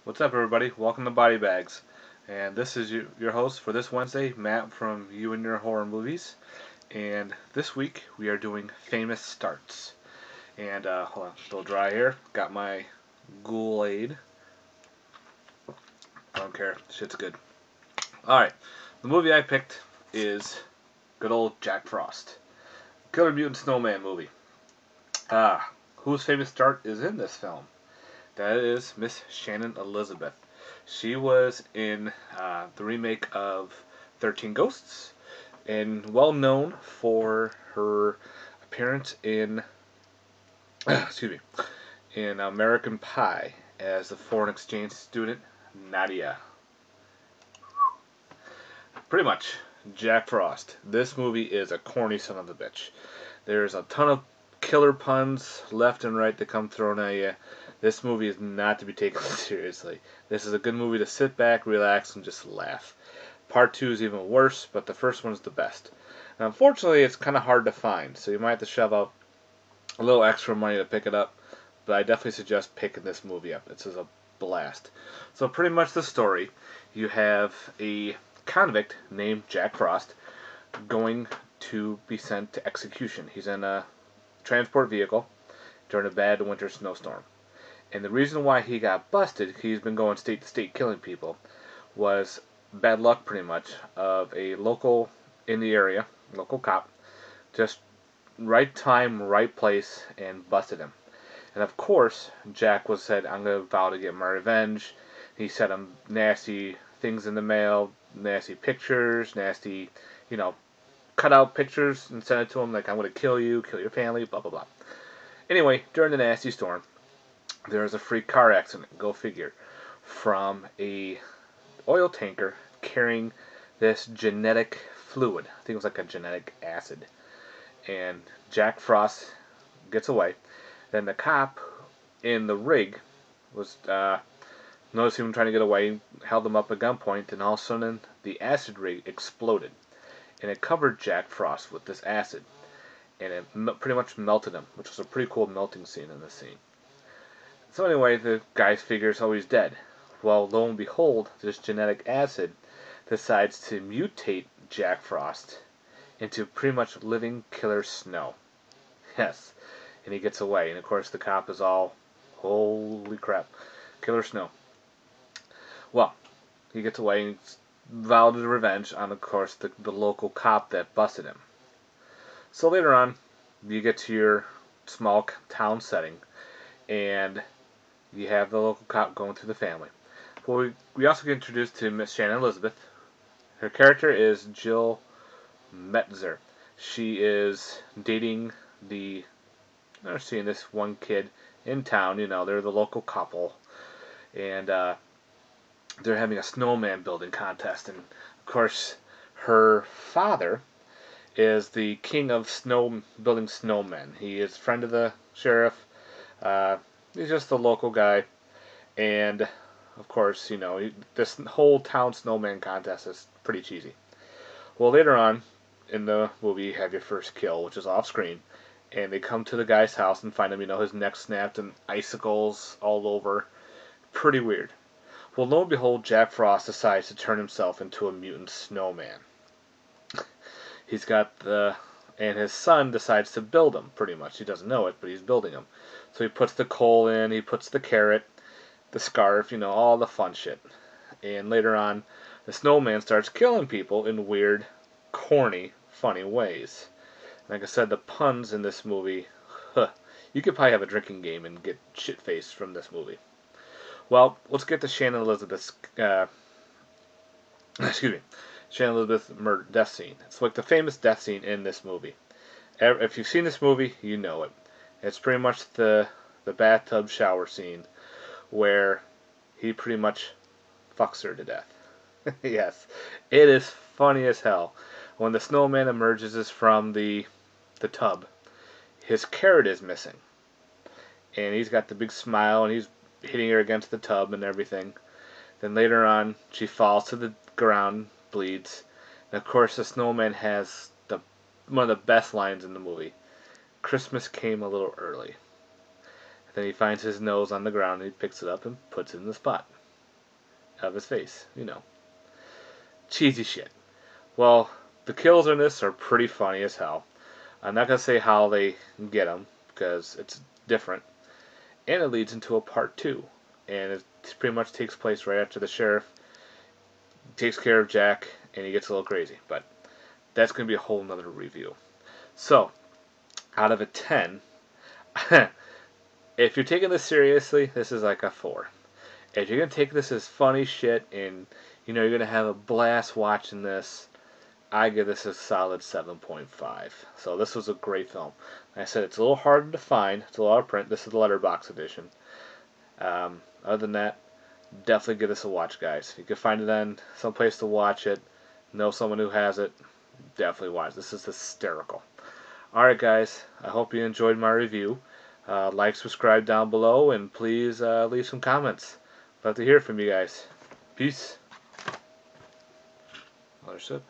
What's up, everybody? Welcome to Body Bags. And this is your host for this Wednesday, Matt from You and Your Horror Movies. And this week we are doing famous starts. And hold on, still dry here. Got my Ghoul-Aid. I don't care. Shit's good. Alright, the movie I picked is good old Jack Frost. Killer Mutant Snowman movie. Whose famous start is in this film? That is Miss Shannon Elizabeth. She was in the remake of 13 Ghosts and well known for her appearance in excuse me, in American Pie as the foreign exchange student Nadia. Pretty much Jack Frost. This movie is a corny son of a bitch. There's a ton of killer puns left and right that come thrown at you. This movie is not to be taken seriously. This is a good movie to sit back, relax, and just laugh. Part 2 is even worse, but the first one is the best. Now, unfortunately, it's kind of hard to find, so you might have to shove out a little extra money to pick it up, but I definitely suggest picking this movie up. This is a blast. So pretty much the story, you have a convict named Jack Frost going to be sent to execution. He's in a transport vehicle during a bad winter snowstorm. And the reason why he got busted, he's been going state to state killing people, was bad luck pretty much of a local in the area, local cop, just right time, right place, and busted him. And of course, Jack was said, I'm going to vow to get my revenge. He sent him nasty things in the mail, nasty pictures, nasty, cut out pictures and sent it to him like, I'm going to kill you, kill your family, blah, blah, blah. Anyway, during the nasty storm, there was a freak car accident, go figure, from a oil tanker carrying this genetic fluid. I think it was like a genetic acid. And Jack Frost gets away. Then the cop in the rig was noticed him trying to get away, held him up at gunpoint, and all of a sudden the acid rig exploded. And it covered Jack Frost with this acid. And it pretty much melted him, which was a pretty cool melting scene in the scene. So anyway, the guy figures, oh, he's dead. Well, lo and behold, this genetic acid decides to mutate Jack Frost into pretty much living killer snow. Yes. And he gets away. And of course, the cop is all, holy crap, killer snow. Well, he gets away and vowed his revenge on, of course, the local cop that busted him. So later on, you get to your small town setting, and you have the local cop going through the family. Well, we also get introduced to Miss Shannon Elizabeth. Her character is Jill Metzer. She is dating they're seeing this one kid in town. They're the local couple, and they're having a snowman building contest. And of course, her father is the king of building snowmen. He is a friend of the sheriff. He's just a local guy, and of course, this whole town snowman contest is pretty cheesy. Well, later on in the movie, you have your first kill, which is off screen, and they come to the guy's house and find him, his neck snapped and icicles all over. Pretty weird. Well, lo and behold, Jack Frost decides to turn himself into a mutant snowman. He's got and his son decides to build him, pretty much. He doesn't know it, but he's building him. So he puts the coal in, he puts the carrot, the scarf, all the fun shit. And later on, the snowman starts killing people in weird, corny, funny ways. Like I said, the puns in this movie, you could probably have a drinking game and get shit-faced from this movie. Well, let's get to Shannon Elizabeth's, excuse me, Shannon Elizabeth's murder death scene. It's like the famous death scene in this movie. If you've seen this movie, you know it. It's pretty much the bathtub shower scene where he pretty much fucks her to death. Yes, it is funny as hell. When the snowman emerges from the tub, his carrot is missing. And he's got the big smile and he's hitting her against the tub and everything. Then later on, she falls to the ground, bleeds. And of course, the snowman has one of the best lines in the movie. Christmas came a little early. And then he finds his nose on the ground and he picks it up and puts it in the spot. of his face. You know, cheesy shit. Well, the kills in this are pretty funny as hell. I'm not gonna say how they get them because it's different, and it leads into a part two, and it pretty much takes place right after the sheriff takes care of Jack and he gets a little crazy. But that's gonna be a whole nother review. So, out of a 10, if you're taking this seriously, this is like a 4. If you're gonna take this as funny shit and you're gonna have a blast watching this, I give this a solid 7.5. So this was a great film. Like I said, it's a little harder to find. It's a lot of print. This is the letterbox edition. Other than that, definitely give this a watch, guys. If you can find it on someplace to watch it, know someone who has it, definitely watch. This is hysterical. Alright, guys. I hope you enjoyed my review. Like, subscribe down below, and please leave some comments. Love to hear from you guys. Peace. Another sip.